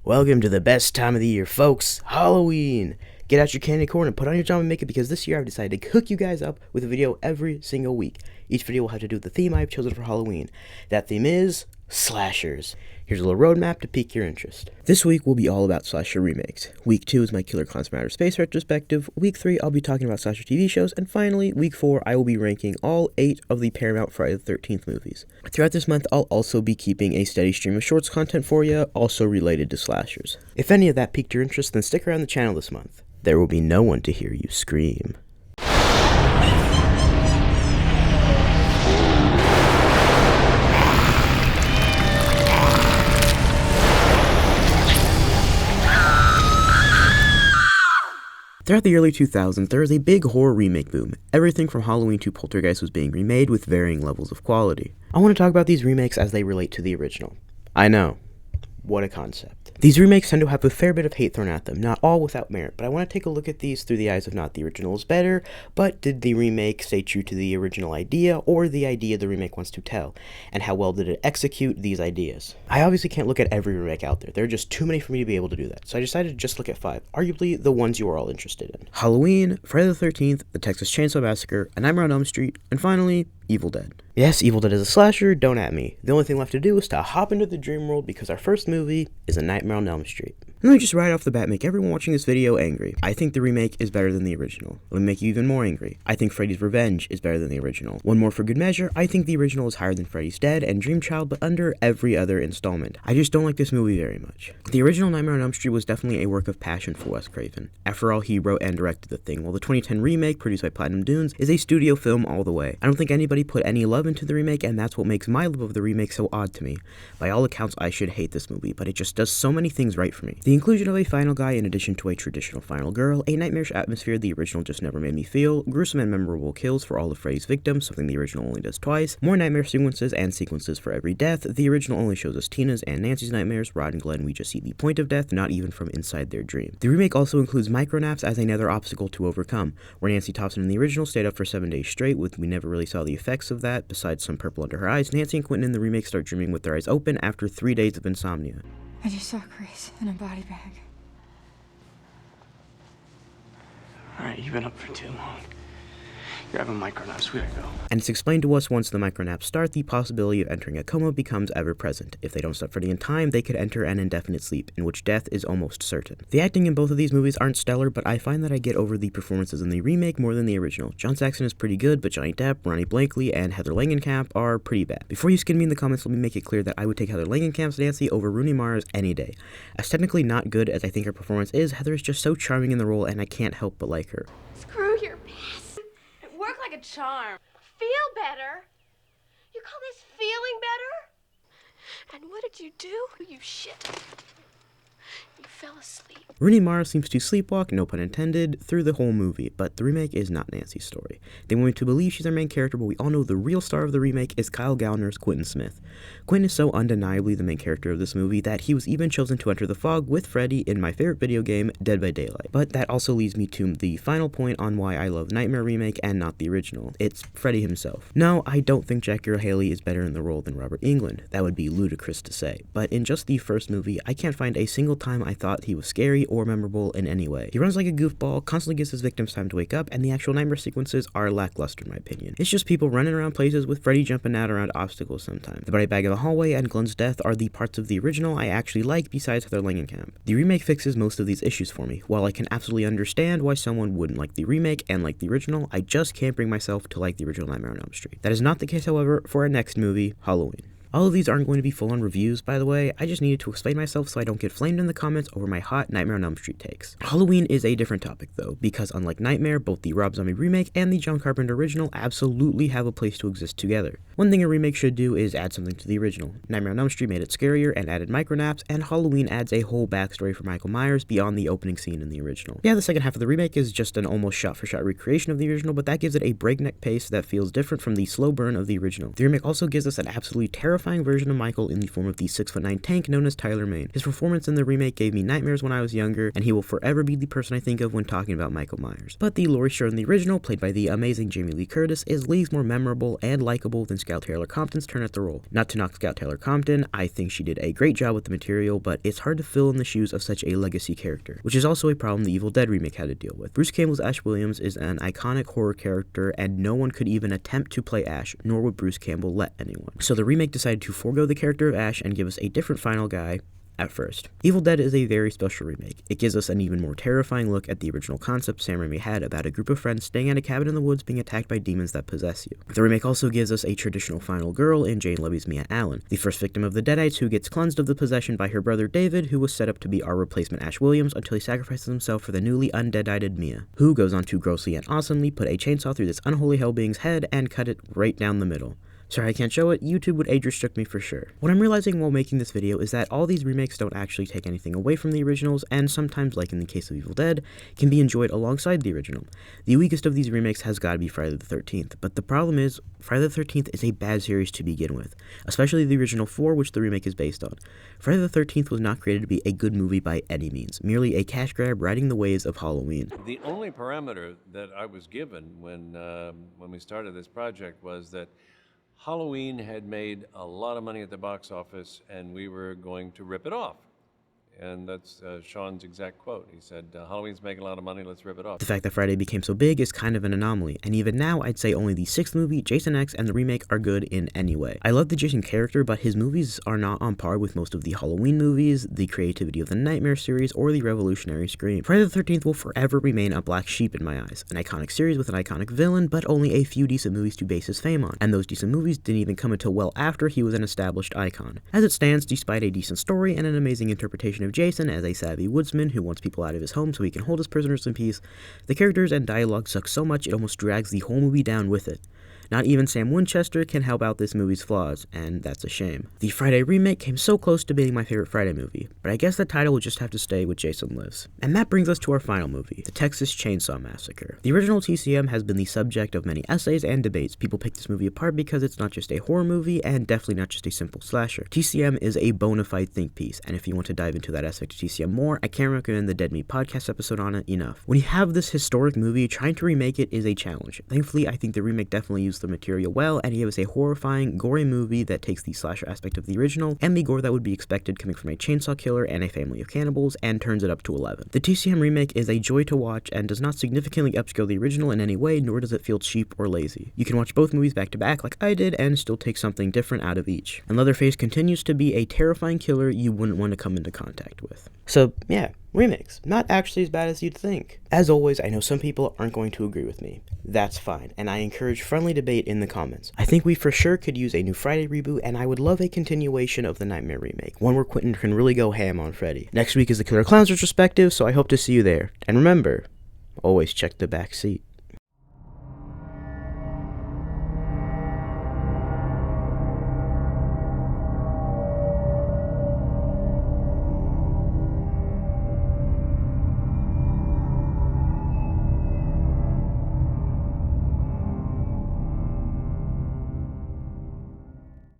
Welcome to the best time of the year, folks, Halloween! Get out your candy corn and put on your zombie makeup because this year I've decided to hook you guys up with a video every single week. Each video will have to do with the theme I've chosen for Halloween. That theme is slashers. Here's a little roadmap to pique your interest. This week will be all about slasher remakes. Week 2 is my Killer Clowns from Outer Space retrospective. Week 3 I'll be talking about slasher TV shows, and finally, week 4 I will be ranking all 8 of the Paramount Friday the 13th movies. Throughout this month I'll also be keeping a steady stream of shorts content for you, also related to slashers. If any of that piqued your interest, then stick around the channel this month. There will be no one to hear you scream. Throughout the early 2000s, there was a big horror remake boom. Everything from Halloween to Poltergeist was being remade with varying levels of quality. I want to talk about these remakes as they relate to the original. I know. What a concept. These remakes tend to have a fair bit of hate thrown at them, not all without merit, but I want to take a look at these through the eyes of not the original is better, but did the remake stay true to the original idea, or the idea the remake wants to tell, and how well did it execute these ideas? I obviously can't look at every remake out there. There are just too many for me to be able to do that, so I decided to just look at 5, arguably the ones you are all interested in. Halloween, Friday the 13th, The Texas Chainsaw Massacre, A Nightmare on Elm Street, and finally, Evil Dead. Yes, Evil Dead is a slasher, don't at me. The only thing left to do is to hop into the dream world because our first movie is A Nightmare on Elm Street. Let me just right off the bat make everyone watching this video angry. I think the remake is better than the original. Let me make you even more angry. I think Freddy's Revenge is better than the original. One more for good measure, I think the original is higher than Freddy's Dead and Dream Child, but under every other installment. I just don't like this movie very much. The original Nightmare on Elm Street was definitely a work of passion for Wes Craven. After all, he wrote and directed the thing, while the 2010 remake, produced by Platinum Dunes, is a studio film all the way. I don't think anybody put any love into the remake, and that's what makes my love of the remake so odd to me. By all accounts, I should hate this movie, but it just does so many things right for me. The inclusion of a final guy in addition to a traditional final girl, a nightmarish atmosphere the original just never made me feel, gruesome and memorable kills for all of Freddy's victims, something the original only does twice, more nightmare sequences and sequences for every death. The original only shows us Tina's and Nancy's nightmares. Rod and Glenn, we just see the point of death, not even from inside their dream. The remake also includes micronaps as another obstacle to overcome, where Nancy Thompson in the original stayed up for 7 days straight, with we never really saw the effects of that, besides some purple under her eyes. Nancy and Quentin in the remake start dreaming with their eyes open after 3 days of insomnia. I just saw Grace in a body bag. Alright, you've been up for too long. You're having micronaps, we gotta go. And it's explained to us once the micronaps start, the possibility of entering a coma becomes ever present. If they don't stop Freddy in time, they could enter an indefinite sleep, in which death is almost certain. The acting in both of these movies aren't stellar, but I find that I get over the performances in the remake more than the original. John Saxon is pretty good, but Johnny Depp, Ronnie Blakley, and Heather Langenkamp are pretty bad. Before you skin me in the comments, let me make it clear that I would take Heather Langenkamp's Nancy over Rooney Mara's any day. As technically not good as I think her performance is, Heather is just so charming in the role, and I can't help but like her. Screw your mess. It worked like a charm. Feel better? You call this feeling better? And what did you do? You shit. You fell asleep. Rooney Mara seems to sleepwalk, no pun intended, through the whole movie, but the remake is not Nancy's story. They want me to believe she's our main character, but we all know the real star of the remake is Kyle Gallner's Quentin Smith. Quentin is so undeniably the main character of this movie that he was even chosen to enter the fog with Freddy in my favorite video game, Dead by Daylight. But that also leads me to the final point on why I love Nightmare Remake and not the original. It's Freddy himself. No, I don't think Jackie Earle Haley is better in the role than Robert Englund. That would be ludicrous to say. But in just the first movie, I can't find a single time I thought he was scary or memorable in any way. He runs like a goofball, constantly gives his victims time to wake up, and the actual nightmare sequences are lackluster in my opinion. It's just people running around places with Freddy jumping out around obstacles sometimes. The body bag in the hallway and Glenn's death are the parts of the original I actually like besides Heather Langenkamp. The remake fixes most of these issues for me. While I can absolutely understand why someone wouldn't like the remake and like the original, I just can't bring myself to like the original Nightmare on Elm Street. That is not the case, however, for our next movie, Halloween. All of these aren't going to be full-on reviews, by the way. I just needed to explain myself so I don't get flamed in the comments over my hot Nightmare on Elm Street takes. Halloween is a different topic, though, because unlike Nightmare, both the Rob Zombie remake and the John Carpenter original absolutely have a place to exist together. One thing a remake should do is add something to the original. Nightmare on Elm Street made it scarier and added micronaps, and Halloween adds a whole backstory for Michael Myers beyond the opening scene in the original. Yeah, the second half of the remake is just an almost shot-for-shot recreation of the original, but that gives it a breakneck pace that feels different from the slow burn of the original. The remake also gives us an absolutely terrifying terrifying version of Michael in the form of the 6'9" tank known as Tyler Mane. His performance in the remake gave me nightmares when I was younger, and he will forever be the person I think of when talking about Michael Myers. But the Laurie Strode in the original, played by the amazing Jamie Lee Curtis, is leagues more memorable and likable than Scout Taylor Compton's turn at the role. Not to knock Scout Taylor Compton, I think she did a great job with the material, but it's hard to fill in the shoes of such a legacy character, which is also a problem the Evil Dead remake had to deal with. Bruce Campbell's Ash Williams is an iconic horror character, and no one could even attempt to play Ash, nor would Bruce Campbell let anyone. So the remake decided to forego the character of Ash and give us a different final guy at first. Evil Dead is a very special remake. It gives us an even more terrifying look at the original concept Sam Raimi had about a group of friends staying at a cabin in the woods being attacked by demons that possess you. The remake also gives us a traditional final girl in Jane Levy's Mia Allen, the first victim of the Deadites who gets cleansed of the possession by her brother David, who was set up to be our replacement Ash Williams until he sacrifices himself for the newly undeadited Mia, who goes on to grossly and awesomely put a chainsaw through this unholy hell being's head and cut it right down the middle. Sorry I can't show it, YouTube would age restrict me for sure. What I'm realizing while making this video is that all these remakes don't actually take anything away from the originals, and sometimes, like in the case of Evil Dead, can be enjoyed alongside the original. The weakest of these remakes has gotta be Friday the 13th, but the problem is, Friday the 13th is a bad series to begin with, especially the original 4, which the remake is based on. Friday the 13th was not created to be a good movie by any means, merely a cash grab riding the waves of Halloween. The only parameter that I was given when we started this project was that Halloween had made a lot of money at the box office, and we were going to rip it off. And that's Sean's exact quote. He said, Halloween's making a lot of money, let's rip it off. The fact that Friday became so big is kind of an anomaly, and even now I'd say only the 6th movie, Jason X, and the remake are good in any way. I love the Jason character, but his movies are not on par with most of the Halloween movies, the creativity of the Nightmare series, or the revolutionary Scream. Friday the 13th will forever remain a black sheep in my eyes, an iconic series with an iconic villain, but only a few decent movies to base his fame on, and those decent movies didn't even come until well after he was an established icon. As it stands, despite a decent story and an amazing interpretation of Jason as a savvy woodsman who wants people out of his home so he can hold his prisoners in peace, the characters and dialogue suck so much it almost drags the whole movie down with it. Not even Sam Winchester can help out this movie's flaws, and that's a shame. The Friday remake came so close to being my favorite Friday movie, but I guess the title will just have to stay with Jason Lives. And that brings us to our final movie, The Texas Chainsaw Massacre. The original TCM has been the subject of many essays and debates. People pick this movie apart because it's not just a horror movie, and definitely not just a simple slasher. TCM is a bona fide think piece, and if you want to dive into that aspect of TCM more, I can't recommend the Dead Meat podcast episode on it enough. When you have this historic movie, trying to remake it is a challenge. Thankfully, I think the remake definitely used the material well, and gave us a horrifying, gory movie that takes the slasher aspect of the original, and the gore that would be expected coming from a chainsaw killer and a family of cannibals, and turns it up to 11. The TCM remake is a joy to watch, and does not significantly upscale the original in any way, nor does it feel cheap or lazy. You can watch both movies back to back like I did, and still take something different out of each. And Leatherface continues to be a terrifying killer you wouldn't want to come into contact with. So, yeah. Remakes, not actually as bad as you'd think. As always, I know some people aren't going to agree with me. That's fine, and I encourage friendly debate in the comments. I think we for sure could use a new Friday reboot, and I would love a continuation of the Nightmare remake, one where Quentin can really go ham on Freddy. Next week is the Killer Clowns retrospective, so I hope to see you there. And remember, always check the back seat.